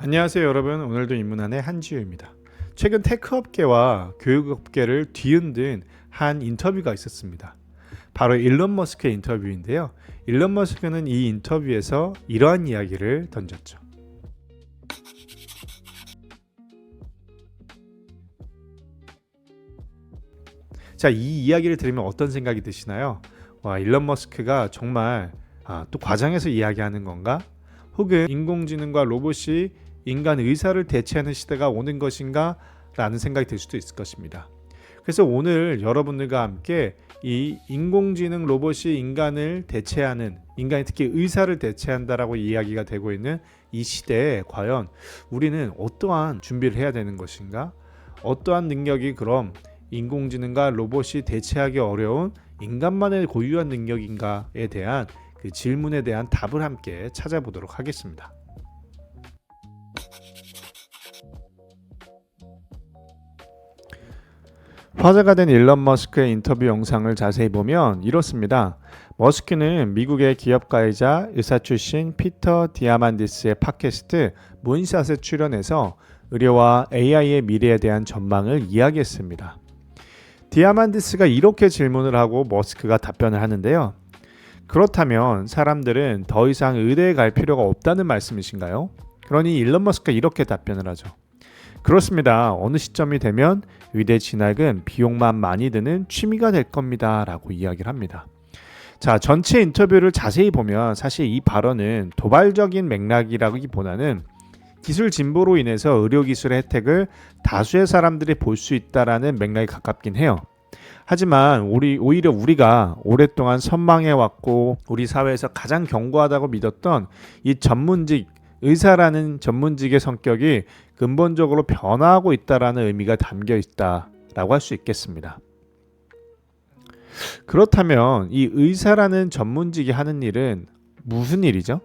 안녕하세요 여러분. 오늘도 입문한의 한지우입니다. 최근 테크업계와 교육업계를 뒤흔든 한 인터뷰가 있었습니다. 바로 일론 머스크의 인터뷰인데요. 일론 머스크는 이 인터뷰에서 이러한 이야기를 던졌죠. 자, 이 이야기를 들으면 어떤 생각이 드시나요? 와, 일론 머스크가 정말 또 과장해서 이야기하는 건가? 혹은 인공지능과 로봇이 인간 의사를 대체하는 시대가 오는 것인가? 라는 생각이 들 수도 있을 것입니다. 그래서 오늘 여러분들과 함께 이 인공지능 로봇이 인간을 대체하는, 인간이 특히 의사를 대체한다라고 이야기가 되고 있는 이 시대에 과연 우리는 어떠한 준비를 해야 되는 것인가? 어떠한 능력이 그럼 인공지능과 로봇이 대체하기 어려운 인간만의 고유한 능력인가에 대한 그 질문에 대한 답을 함께 찾아보도록 하겠습니다. 화제가 된 일론 머스크의 인터뷰 영상을 자세히 보면 이렇습니다. 머스크는 미국의 기업가이자 의사 출신 피터 디아만디스의 팟캐스트 문샷에 출연해서 의료와 AI의 미래에 대한 전망을 이야기했습니다. 디아만디스가 이렇게 질문을 하고 머스크가 답변을 하는데요. 그렇다면 사람들은 더 이상 의대에 갈 필요가 없다는 말씀이신가요? 그러니 일론 머스크가 이렇게 답변을 하죠. 그렇습니다. 어느 시점이 되면 의대 진학은 비용만 많이 드는 취미가 될 겁니다. 라고 이야기를 합니다. 자, 전체 인터뷰를 자세히 보면 사실 이 발언은 도발적인 맥락이라기보다는 기술 진보로 인해서 의료기술의 혜택을 다수의 사람들이 볼 수 있다라는 맥락에 가깝긴 해요. 하지만 오히려 우리가 오랫동안 선망해왔고 우리 사회에서 가장 견고하다고 믿었던 이 전문직, 의사라는 전문직의 성격이 근본적으로 변화하고 있다라는 의미가 담겨 있다라고 할 수 있겠습니다. 그렇다면 이 의사라는 전문직이 하는 일은 무슨 일이죠?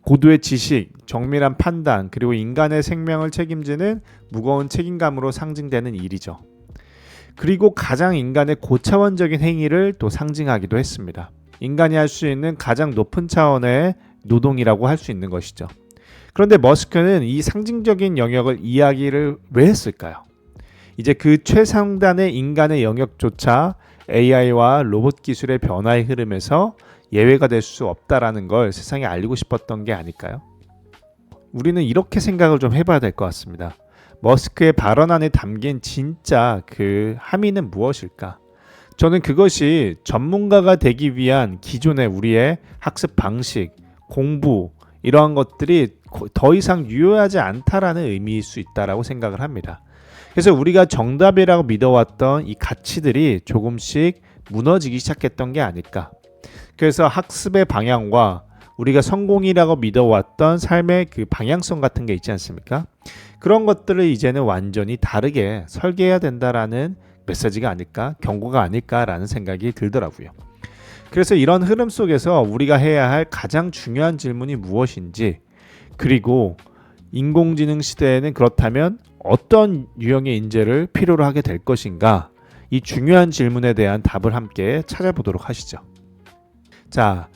고도의 지식, 정밀한 판단, 그리고 인간의 생명을 책임지는 무거운 책임감으로 상징되는 일이죠. 그리고 가장 인간의 고차원적인 행위를 또 상징하기도 했습니다. 인간이 할 수 있는 가장 높은 차원의 노동이라고 할 수 있는 것이죠. 그런데 머스크는 이 상징적인 영역을 이야기를 왜 했을까요? 이제 그 최상단의 인간의 영역조차 AI와 로봇 기술의 변화의 흐름에서 예외가 될 수 없다라는 걸 세상에 알리고 싶었던 게 아닐까요? 우리는 이렇게 생각을 좀 해봐야 될 것 같습니다. 머스크의 발언 안에 담긴 진짜 그 함의는 무엇일까? 저는 그것이 전문가가 되기 위한 기존의 우리의 학습 방식, 공부 이러한 것들이 더 이상 유효하지 않다라는 의미일 수 있다라고 생각을 합니다. 그래서 우리가 정답이라고 믿어왔던 이 가치들이 조금씩 무너지기 시작했던 게 아닐까. 그래서 학습의 방향과 우리가 성공이라고 믿어왔던 삶의 그 방향성 같은 게 있지 않습니까? 그런 것들을 이제는 완전히 다르게 설계해야 된다라는 메시지가 아닐까, 경고가 아닐까라는 생각이 들더라고요. 그래서 이런 흐름 속에서 우리가 해야 할 가장 중요한 질문이 무엇인지, 그리고 인공지능 시대에는 그렇다면 어떤 유형의 인재를 필요로 하게 될 것인가, 이 중요한 질문에 대한 답을 함께 찾아보도록 하시죠. 자,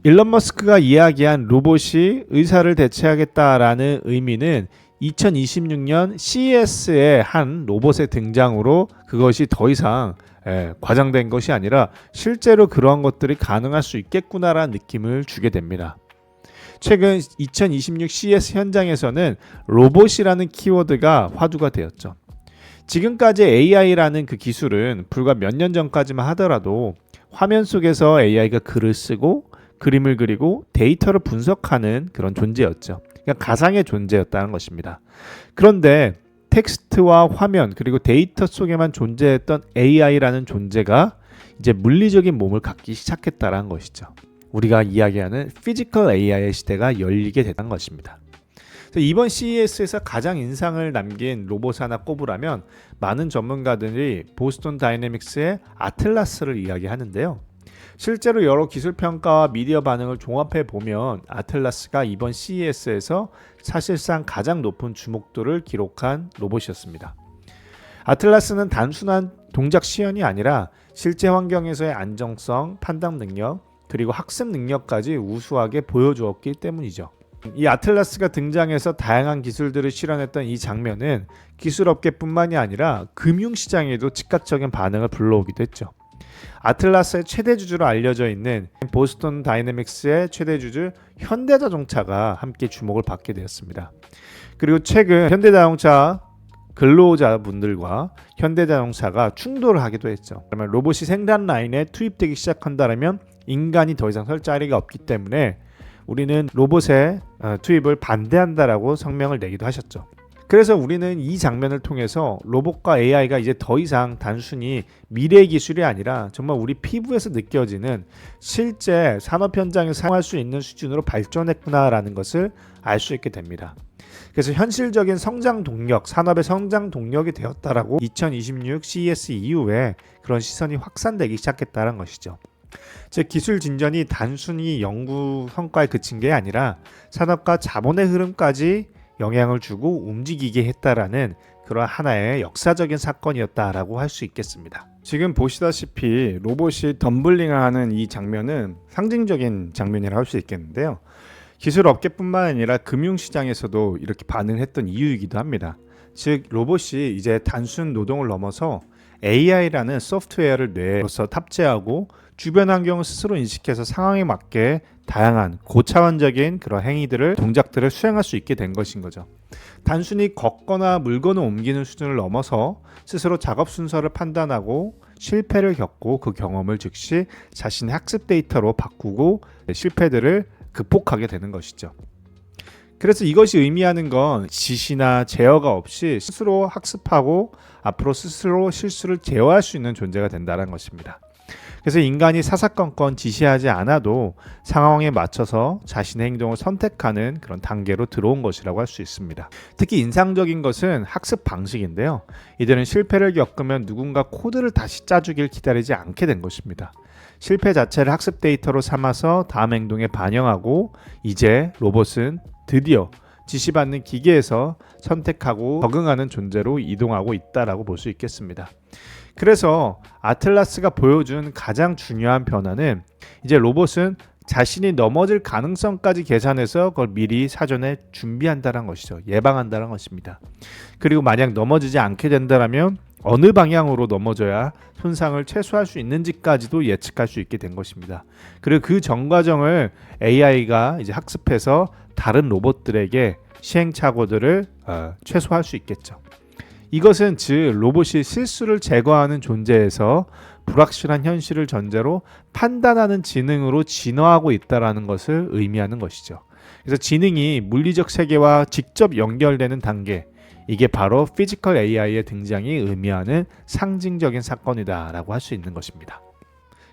일론 머스크가 이야기한 로봇이 의사를 대체하겠다라는 의미는 2026년 CES의 한 로봇의 등장으로 그것이 더 이상 과장된 것이 아니라 실제로 그러한 것들이 가능할 수 있겠구나라는 느낌을 주게 됩니다. 최근 2026 CES 현장에서는 로봇이라는 키워드가 화두가 되었죠. 지금까지 AI라는 그 기술은 불과 몇 년 전까지만 하더라도 화면 속에서 AI가 글을 쓰고 그림을 그리고 데이터를 분석하는 그런 존재였죠. 그러니까 가상의 존재였다는 것입니다. 그런데 텍스트와 화면 그리고 데이터 속에만 존재했던 AI라는 존재가 이제 물리적인 몸을 갖기 시작했다는 것이죠. 우리가 이야기하는 피지컬 AI의 시대가 열리게 됐다는 것입니다. 이번 CES에서 가장 인상을 남긴 로봇 하나 꼽으라면 많은 전문가들이 보스턴 다이내믹스의 아틀라스를 이야기하는데요. 실제로 여러 기술 평가와 미디어 반응을 종합해 보면 아틀라스가 이번 CES에서 사실상 가장 높은 주목도를 기록한 로봇이었습니다. 아틀라스는 단순한 동작 시연이 아니라 실제 환경에서의 안정성, 판단 능력, 그리고 학습 능력까지 우수하게 보여주었기 때문이죠. 이 아틀라스가 등장해서 다양한 기술들을 실현했던 이 장면은 기술업계뿐만이 아니라 금융시장에도 즉각적인 반응을 불러오기도 했죠. 아틀라스의 최대 주주로 알려져 있는 보스턴 다이내믹스의 최대 주주 현대자동차가 함께 주목을 받게 되었습니다. 그리고 최근 현대자동차 근로자분들과 현대자동차가 충돌을 하기도 했죠. 그러면 로봇이 생산 라인에 투입되기 시작한다면 인간이 더 이상 설 자리가 없기 때문에 우리는 로봇의 투입을 반대한다라고 성명을 내기도 하셨죠. 그래서 우리는 이 장면을 통해서 로봇과 AI가 이제 더 이상 단순히 미래 기술이 아니라 정말 우리 피부에서 느껴지는 실제 산업 현장에서 사용할 수 있는 수준으로 발전했구나라는 것을 알 수 있게 됩니다. 그래서 현실적인 성장 동력, 산업의 성장 동력이 되었다라고 2026 CES 이후에 그런 시선이 확산되기 시작했다는 것이죠. 즉 기술 진전이 단순히 연구 성과에 그친 게 아니라 산업과 자본의 흐름까지 영향을 주고 움직이게 했다라는 그런 하나의 역사적인 사건이었다라고 할 수 있겠습니다. 지금 보시다시피 로봇이 덤블링을 하는 이 장면은 상징적인 장면이라고 할 수 있겠는데요. 기술 업계뿐만 아니라 금융시장에서도 이렇게 반응했던 이유이기도 합니다. 즉 로봇이 이제 단순 노동을 넘어서 AI라는 소프트웨어를 뇌로서 탑재하고 주변 환경을 스스로 인식해서 상황에 맞게 다양한 고차원적인 그런 행위들을 동작들을 수행할 수 있게 된 것인 거죠. 단순히 걷거나 물건을 옮기는 수준을 넘어서 스스로 작업 순서를 판단하고 실패를 겪고 그 경험을 즉시 자신의 학습 데이터로 바꾸고 실패들을 극복하게 되는 것이죠. 그래서 이것이 의미하는 건 지시나 제어가 없이 스스로 학습하고 앞으로 스스로 실수를 제어할 수 있는 존재가 된다는 것입니다. 그래서 인간이 사사건건 지시하지 않아도 상황에 맞춰서 자신의 행동을 선택하는 그런 단계로 들어온 것이라고 할 수 있습니다. 특히 인상적인 것은 학습 방식인데요. 이들은 실패를 겪으면 누군가 코드를 다시 짜주길 기다리지 않게 된 것입니다. 실패 자체를 학습 데이터로 삼아서 다음 행동에 반영하고 이제 로봇은 드디어 지시받는 기계에서 선택하고 적응하는 존재로 이동하고 있다라고 볼 수 있겠습니다. 그래서 아틀라스가 보여준 가장 중요한 변화는 이제 로봇은 자신이 넘어질 가능성까지 계산해서 그걸 미리 사전에 준비한다는 것이죠. 예방한다는 것입니다. 그리고 만약 넘어지지 않게 된다면 어느 방향으로 넘어져야 손상을 최소화할 수 있는지까지도 예측할 수 있게 된 것입니다. 그리고 그 전 과정을 AI가 이제 학습해서 다른 로봇들에게 시행착오들을 최소화할 수 있겠죠. 이것은 즉 로봇이 실수를 제거하는 존재에서 불확실한 현실을 전제로 판단하는 지능으로 진화하고 있다는 것을 의미하는 것이죠. 그래서 지능이 물리적 세계와 직접 연결되는 단계, 이게 바로 피지컬 AI의 등장이 의미하는 상징적인 사건이다라고 할 수 있는 것입니다.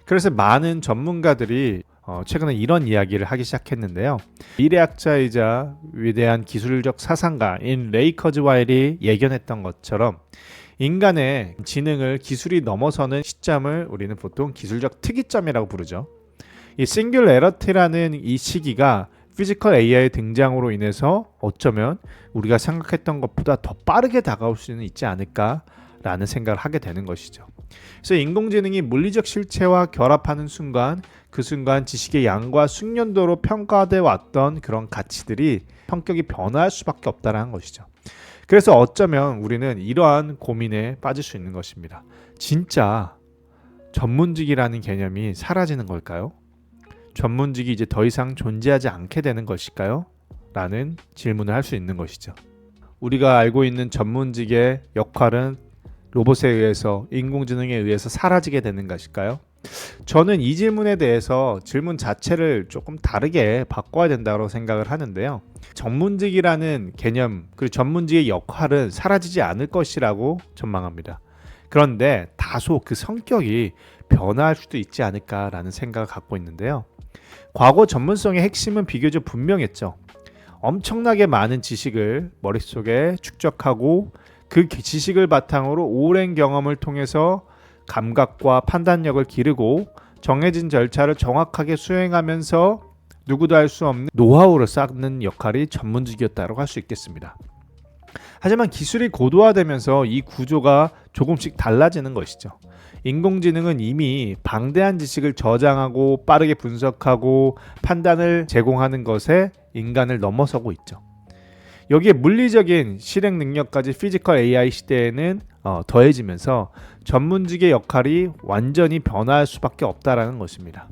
그래서 많은 전문가들이 최근에 이런 이야기를 하기 시작했는데요. 미래학자이자 위대한 기술적 사상가인 레이 커즈와일이 예견했던 것처럼 인간의 지능을 기술이 넘어서는 시점을 우리는 보통 기술적 특이점이라고 부르죠. 이 싱귤레러티라는 이 시기가 피지컬 AI의 등장으로 인해서 어쩌면 우리가 생각했던 것보다 더 빠르게 다가올 수는 있지 않을까라는 생각을 하게 되는 것이죠. 그래서 인공지능이 물리적 실체와 결합하는 순간 그 순간 지식의 양과 숙련도로 평가돼 왔던 그런 가치들이 성격이 변화할 수밖에 없다는 것이죠. 그래서 어쩌면 우리는 이러한 고민에 빠질 수 있는 것입니다. 진짜 전문직이라는 개념이 사라지는 걸까요? 전문직이 이제 더 이상 존재하지 않게 되는 것일까요? 라는 질문을 할 수 있는 것이죠. 우리가 알고 있는 전문직의 역할은 로봇에 의해서, 인공지능에 의해서 사라지게 되는 것일까요? 저는 이 질문에 대해서 질문 자체를 조금 다르게 바꿔야 된다고 생각을 하는데요. 전문직이라는 개념, 그리고 전문직의 역할은 사라지지 않을 것이라고 전망합니다. 그런데 다소 그 성격이 변화할 수도 있지 않을까라는 생각을 갖고 있는데요. 과거 전문성의 핵심은 비교적 분명했죠. 엄청나게 많은 지식을 머릿속에 축적하고 그 지식을 바탕으로 오랜 경험을 통해서 감각과 판단력을 기르고 정해진 절차를 정확하게 수행하면서 누구도 할 수 없는 노하우를 쌓는 역할이 전문직이었다고 할 수 있겠습니다. 하지만 기술이 고도화되면서 이 구조가 조금씩 달라지는 것이죠. 인공지능은 이미 방대한 지식을 저장하고 빠르게 분석하고 판단을 제공하는 것에 인간을 넘어서고 있죠. 여기에 물리적인 실행 능력까지 피지컬 AI 시대에는 더해지면서 전문직의 역할이 완전히 변화할 수밖에 없다라는 것입니다.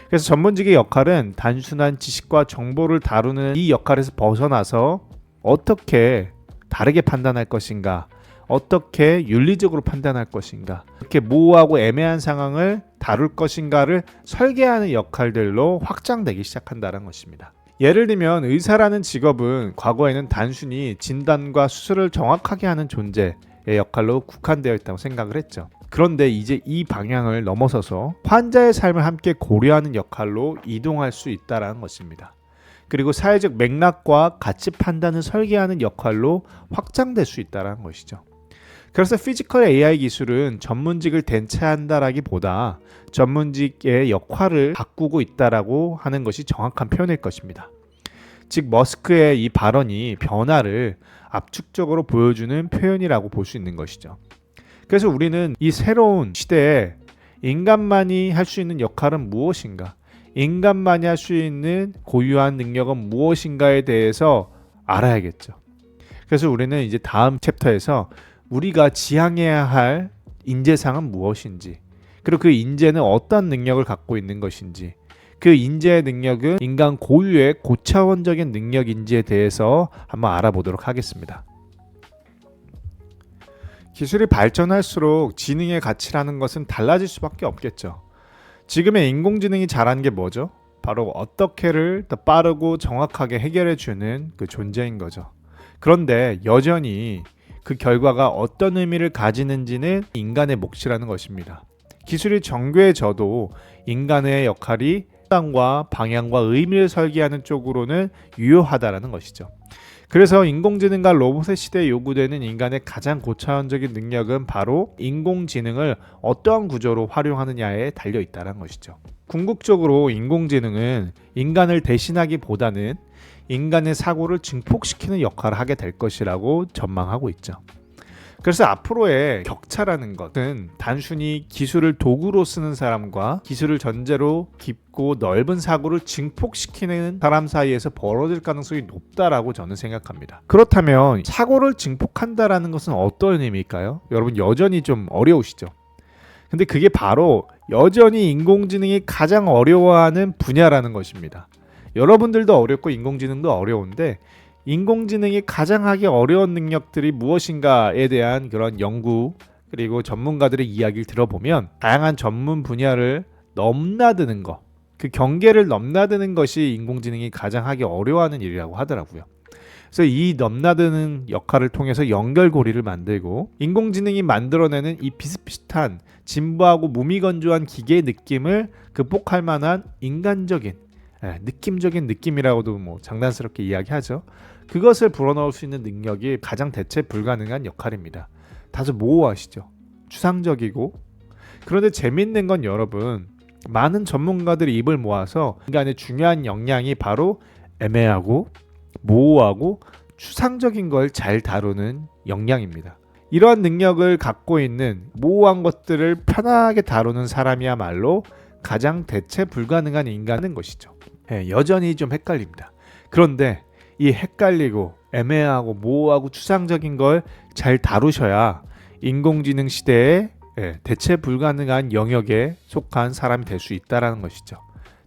그래서 전문직의 역할은 단순한 지식과 정보를 다루는 이 역할에서 벗어나서 어떻게 다르게 판단할 것인가, 어떻게 윤리적으로 판단할 것인가, 이렇게 모호하고 애매한 상황을 다룰 것인가를 설계하는 역할들로 확장되기 시작한다는 것입니다. 예를 들면 의사라는 직업은 과거에는 단순히 진단과 수술을 정확하게 하는 존재의 역할로 국한되어 있다고 생각을 했죠. 그런데 이제 이 방향을 넘어서서 환자의 삶을 함께 고려하는 역할로 이동할 수 있다는 것입니다. 그리고 사회적 맥락과 가치 판단을 설계하는 역할로 확장될 수 있다는 것이죠. 그래서 피지컬 AI 기술은 전문직을 대체한다라기보다 전문직의 역할을 바꾸고 있다라고 하는 것이 정확한 표현일 것입니다. 즉 머스크의 이 발언이 변화를 압축적으로 보여주는 표현이라고 볼 수 있는 것이죠. 그래서 우리는 이 새로운 시대에 인간만이 할 수 있는 역할은 무엇인가, 인간만이 할 수 있는 고유한 능력은 무엇인가에 대해서 알아야겠죠. 그래서 우리는 이제 다음 챕터에서 우리가 지향해야 할 인재상은 무엇인지, 그리고 그 인재는 어떤 능력을 갖고 있는 것인지, 그 인재의 능력은 인간 고유의 고차원적인 능력인지에 대해서 한번 알아보도록 하겠습니다. 기술이 발전할수록 지능의 가치라는 것은 달라질 수밖에 없겠죠. 지금의 인공지능이 잘하는 게 뭐죠? 바로 어떻게를 더 빠르고 정확하게 해결해주는 그 존재인 거죠. 그런데 여전히 그 결과가 어떤 의미를 가지는지는 인간의 몫이라는 것입니다. 기술이 정교해져도 인간의 역할이 수단과 방향과 의미를 설계하는 쪽으로는 유효하다라는 것이죠. 그래서 인공지능과 로봇의 시대에 요구되는 인간의 가장 고차원적인 능력은 바로 인공지능을 어떠한 구조로 활용하느냐에 달려 있다는 것이죠. 궁극적으로 인공지능은 인간을 대신하기보다는 인간의 사고를 증폭시키는 역할을 하게 될 것이라고 전망하고 있죠. 그래서 앞으로의 격차라는 것은 단순히 기술을 도구로 쓰는 사람과 기술을 전제로 깊고 넓은 사고를 증폭시키는 사람 사이에서 벌어질 가능성이 높다라고 저는 생각합니다. 그렇다면 사고를 증폭한다라는 것은 어떤 의미일까요? 여러분 여전히 좀 어려우시죠? 근데 그게 바로 여전히 인공지능이 가장 어려워하는 분야라는 것입니다. 여러분들도 어렵고 인공지능도 어려운데 인공지능이 가장 하기 어려운 능력들이 무엇인가에 대한 그런 연구 그리고 전문가들의 이야기를 들어보면 다양한 전문 분야를 넘나드는 것, 그 경계를 넘나드는 것이 인공지능이 가장 하기 어려워하는 일이라고 하더라고요. 그래서 이 넘나드는 역할을 통해서 연결고리를 만들고 인공지능이 만들어내는 이 비슷비슷한 진부하고 무미건조한 기계의 느낌을 극복할 만한 인간적인 느낌적인 느낌이라고도 뭐 장난스럽게 이야기하죠. 그것을 불어넣을 수 있는 능력이 가장 대체 불가능한 역할입니다. 다소 모호하시죠? 추상적이고. 그런데 재밌는 건 여러분, 많은 전문가들이 입을 모아서 인간의 중요한 역량이 바로 애매하고 모호하고 추상적인 걸 잘 다루는 역량입니다. 이러한 능력을 갖고 있는 모호한 것들을 편하게 다루는 사람이야말로 가장 대체 불가능한 인간인 것이죠. 여전히 좀 헷갈립니다. 그런데 이 헷갈리고 애매하고 모호하고 추상적인 걸 잘 다루셔야 인공지능 시대에 대체 불가능한 영역에 속한 사람이 될 수 있다는 것이죠.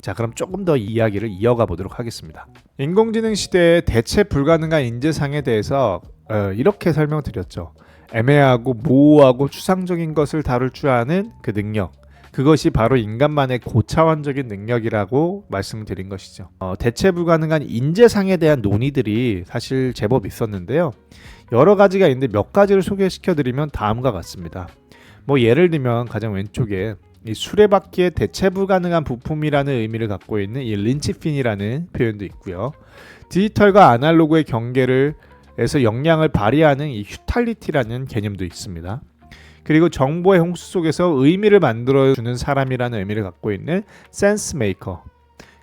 자, 그럼 조금 더 이야기를 이어가 보도록 하겠습니다. 인공지능 시대의 대체 불가능한 인재상에 대해서 이렇게 설명드렸죠. 애매하고 모호하고 추상적인 것을 다룰 줄 아는 그 능력, 그것이 바로 인간만의 고차원적인 능력이라고 말씀드린 것이죠. 대체 불가능한 인재상에 대한 논의들이 사실 제법 있었는데요. 여러 가지가 있는데 몇 가지를 소개시켜드리면 다음과 같습니다. 뭐 예를 들면 가장 왼쪽에 이 수레바퀴의 대체 불가능한 부품이라는 의미를 갖고 있는 이 린치핀이라는 표현도 있고요. 디지털과 아날로그의 경계를 에서 역량을 발휘하는 이 휴탈리티라는 개념도 있습니다. 그리고 정보의 홍수 속에서 의미를 만들어주는 사람이라는 의미를 갖고 있는 센스 메이커,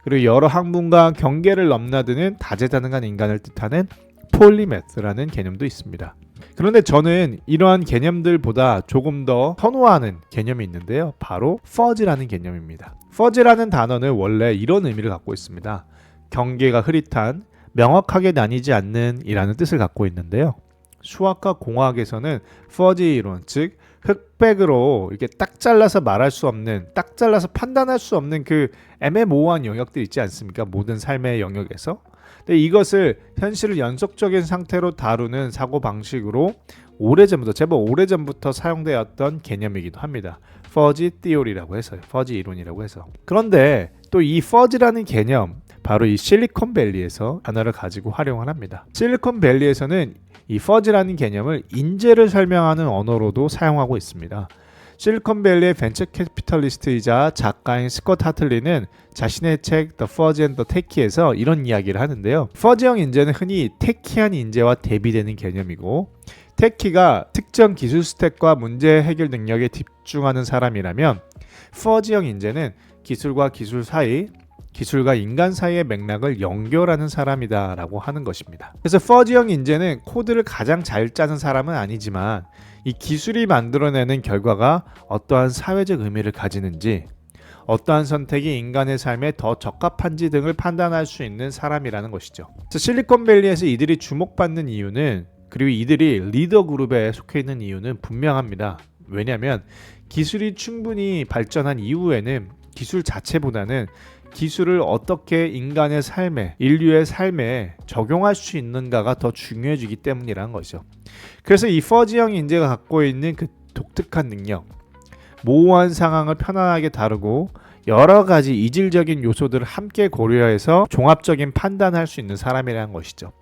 그리고 여러 학문과 경계를 넘나드는 다재다능한 인간을 뜻하는 폴리매스라는 개념도 있습니다. 그런데 저는 이러한 개념들보다 조금 더 선호하는 개념이 있는데요. 바로 퍼즈라는 개념입니다. 퍼즈라는 단어는 원래 이런 의미를 갖고 있습니다. 경계가 흐릿한 명확하게 나뉘지 않는 이라는 뜻을 갖고 있는데요. 수학과 공학에서는 퍼지 이론, 즉 흑백으로 이렇게 딱 잘라서 말할 수 없는, 딱 잘라서 판단할 수 없는 그 애매모호한 영역들 있지 않습니까? 모든 삶의 영역에서. 근데 이것을 현실을 연속적인 상태로 다루는 사고 방식으로 오래전부터, 제법 오래전부터 사용되었던 개념이기도 합니다. 퍼지 티오리라고 해서요. 퍼지 이론이라고 해서. 그런데 또 이 퍼지라는 개념, 바로 이 실리콘밸리에서 단어를 가지고 활용을 합니다. 실리콘밸리에서는 이 퍼지라는 개념을 인재를 설명하는 언어로도 사용하고 있습니다. 실리콘밸리의 벤처 캐피털리스트이자 작가인 스콧 하틀리는 자신의 책 The Fuzzy and the Techie에서 이런 이야기를 하는데요. 퍼지형 인재는 흔히 테키한 인재와 대비되는 개념이고, 테키가 특정 기술 스택과 문제 해결 능력에 집중하는 사람이라면 퍼지형 인재는 기술과 기술 사이, 기술과 인간 사이의 맥락을 연결하는 사람이다 라고 하는 것입니다. 그래서 퍼지형 인재는 코드를 가장 잘 짜는 사람은 아니지만 이 기술이 만들어내는 결과가 어떠한 사회적 의미를 가지는지, 어떠한 선택이 인간의 삶에 더 적합한지 등을 판단할 수 있는 사람이라는 것이죠. 그래서 실리콘밸리에서 이들이 주목받는 이유는, 그리고 이들이 리더 그룹에 속해 있는 이유는 분명합니다. 왜냐하면 기술이 충분히 발전한 이후에는 기술 자체보다는 기술을 어떻게 인간의 삶에, 인류의 삶에 적용할 수 있는가가 더 중요해지기 때문이라는 거죠. 그래서 이 퍼지형 인재가 갖고 있는 그 독특한 능력, 모호한 상황을 편안하게 다루고 여러 가지 이질적인 요소들을 함께 고려해서 종합적인 판단할 수 있는 사람이라는 것이죠.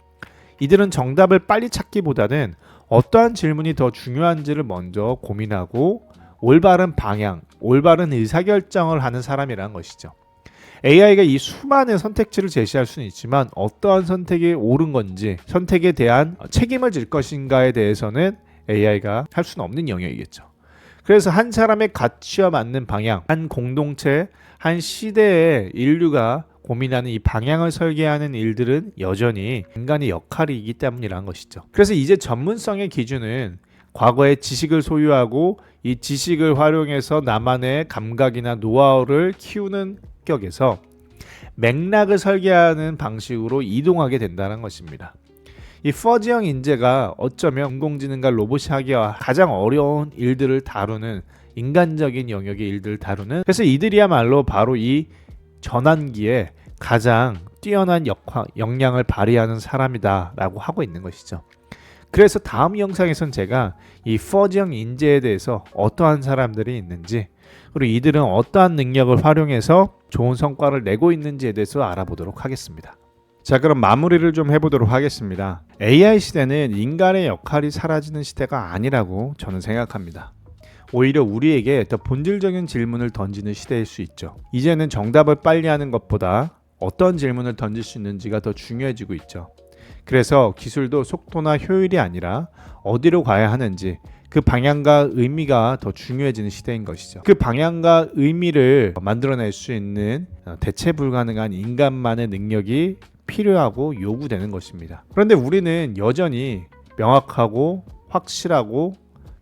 이들은 정답을 빨리 찾기보다는 어떠한 질문이 더 중요한지를 먼저 고민하고 올바른 방향, 올바른 의사결정을 하는 사람이라는 것이죠. AI가 이 수많은 선택지를 제시할 수는 있지만 어떠한 선택이 옳은 건지, 선택에 대한 책임을 질 것인가에 대해서는 AI가 할 수는 없는 영역이겠죠. 그래서 한 사람의 가치와 맞는 방향, 한 공동체, 한 시대의 인류가 고민하는 이 방향을 설계하는 일들은 여전히 인간의 역할이기 때문이라는 것이죠. 그래서 이제 전문성의 기준은 과거의 지식을 소유하고 이 지식을 활용해서 나만의 감각이나 노하우를 키우는 격에서 맥락을 설계하는 방식으로 이동하게 된다는 것입니다. 이 퍼지형 인재가 어쩌면 인공지능과 로봇이 하기와 가장 어려운 일들을 다루는, 인간적인 영역의 일들을 다루는, 그래서 이들이야말로 바로 이 전환기에 가장 뛰어난 역량을 발휘하는 사람이다 라고 하고 있는 것이죠. 그래서 다음 영상에선 제가 이 퍼지형 인재에 대해서 어떠한 사람들이 있는지, 그리고 이들은 어떠한 능력을 활용해서 좋은 성과를 내고 있는지에 대해서 알아보도록 하겠습니다. 자, 그럼 마무리를 좀 해보도록 하겠습니다. AI 시대는 인간의 역할이 사라지는 시대가 아니라고 저는 생각합니다. 오히려 우리에게 더 본질적인 질문을 던지는 시대일 수 있죠. 이제는 정답을 빨리 하는 것보다 어떤 질문을 던질 수 있는지가 더 중요해지고 있죠. 그래서 기술도 속도나 효율이 아니라 어디로 가야 하는지, 그 방향과 의미가 더 중요해지는 시대인 것이죠. 그 방향과 의미를 만들어낼 수 있는 대체 불가능한 인간만의 능력이 필요하고 요구되는 것입니다. 그런데 우리는 여전히 명확하고 확실하고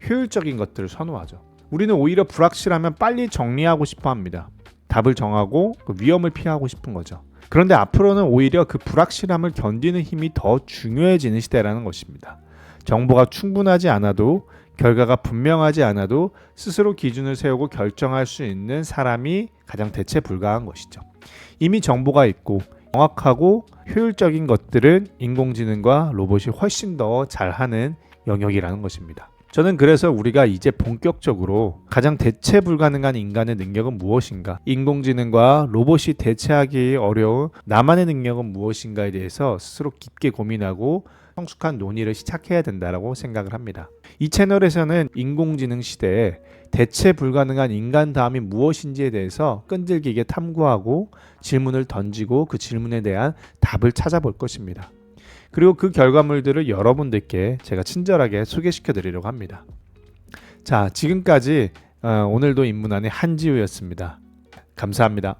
효율적인 것들을 선호하죠. 우리는 오히려 불확실하면 빨리 정리하고 싶어 합니다. 답을 정하고 그 위험을 피하고 싶은 거죠. 그런데 앞으로는 오히려 그 불확실함을 견디는 힘이 더 중요해지는 시대라는 것입니다. 정보가 충분하지 않아도, 결과가 분명하지 않아도 스스로 기준을 세우고 결정할 수 있는 사람이 가장 대체 불가한 것이죠. 이미 정보가 있고 정확하고 효율적인 것들은 인공지능과 로봇이 훨씬 더 잘하는 영역이라는 것입니다. 저는 그래서 우리가 이제 본격적으로 가장 대체 불가능한 인간의 능력은 무엇인가, 인공지능과 로봇이 대체하기 어려운 나만의 능력은 무엇인가에 대해서 스스로 깊게 고민하고 성숙한 논의를 시작해야 된다고 생각을 합니다. 이 채널에서는 인공지능 시대에 대체 불가능한 인간 다음이 무엇인지에 대해서 끈질기게 탐구하고 질문을 던지고 그 질문에 대한 답을 찾아볼 것입니다. 그리고 그 결과물들을 여러분들께 제가 친절하게 소개시켜 드리려고 합니다. 자, 지금까지 오늘도 입문안의 한지우였습니다. 감사합니다.